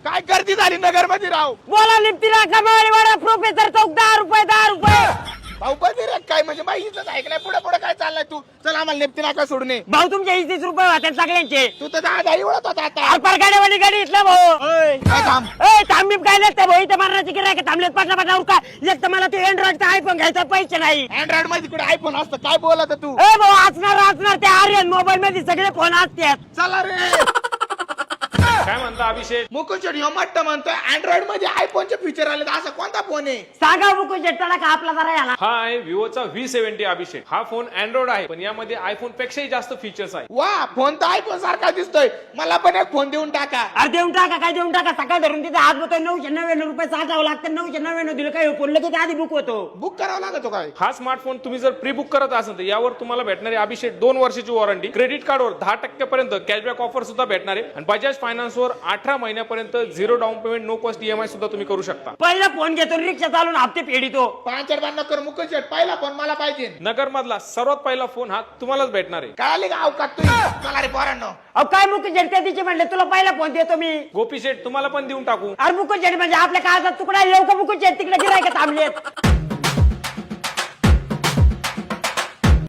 काय गर्दी झाली नगर मध्ये राव. बोला लिप्तीला कमावलीवाडा प्रोफेसर चौक 10 रुपये 10 रुपये. भाऊ बघी रे काय म्हणजे बाई इथंच ऐकलंय पुढे पुढे काय चाललंय तू. चल आम्हाला नेपती नाका सोडून ये. भाऊ तुमचे 30 रुपये होते सगळ्यांचे. तू तर 10 उडत होता आता. परगाड्यावाली गाडी इथला भाऊ. काय काम थांबी काय नसतं भाऊ इथं मारण्याची गिरायक थांबलेत पटला पटला उरका. एक तर मला ते अँड्रॉइडचा आयफोन घ्यायचा पैसे नाही. अँड्रॉइड मध्ये कुठे आयफोन असतं काय बोलत तू. ए भाऊ असणार ते आर्यन मोबाईल मध्ये सगळे फोन असतात. चला रे. काय म्हणता अभिषेक? मुकुंद शेट मट्ट म्हणतोय अँड्रॉइड मध्ये आयफोनचे फीचर आले तर असा कोणता फोन आहे. सांगा मुकुंद शेट्टाला का आपला जरा याला. हा आहे विवोचा V70 अभिषेक. हा फोन अँड्रॉइड आहे पण यामध्ये आयफोन पेक्षाही जास्त फीचर्स आहे. वा फोन तर आयफोन सारखा दिसतोय. मला पण एक फोन देऊन टाका. अरे देऊन टाका काय देऊन टाका. सकाळ धरून तिथे आज होतोय 999 रुपये साठावं लागतं. 999 दिलं काय फोन लगेच आधी बुक होतो. बुक करावं लागतो काय. हा स्मार्टफोन तुम्ही जर प्री बुक करत असाल तर यावर तुम्हाला भेटणारे अभिषेक 2 वर्षाची वॉरंटी, क्रेडिट कार्डवर 10% पर्यंत कॅशबॅक ऑफर सुद्धा भेटणार आहे आणि बजाज फायनान्सवर 18 महिन्यापर्यंत 0 down payment no cost EMI सुद्धा तुम्ही करू शकता. पहिला फोन घेतो रिक्षा चालून हप्ते फेडितो. 5-4 बंद कर मुकुंद शेट. पहिला फोन मला पाहिजे. नगर मधला सर्वात पहिला फोन हा तुम्हालाच भेटणार आहे. कळाले का अवकात तू. चला रे पोरांनो. अहो काय मुकुंद शेट त्या दिवशी म्हणले तुला पहिला फोन देतो मी. गोपी शेठ तुम्हाला पण देऊन टाकू. अरे मुकुंद शेट म्हणजे आपल्या काळात तुकडा येऊ का मुकुंद शेट तिकडे गिरायक थांबलेत.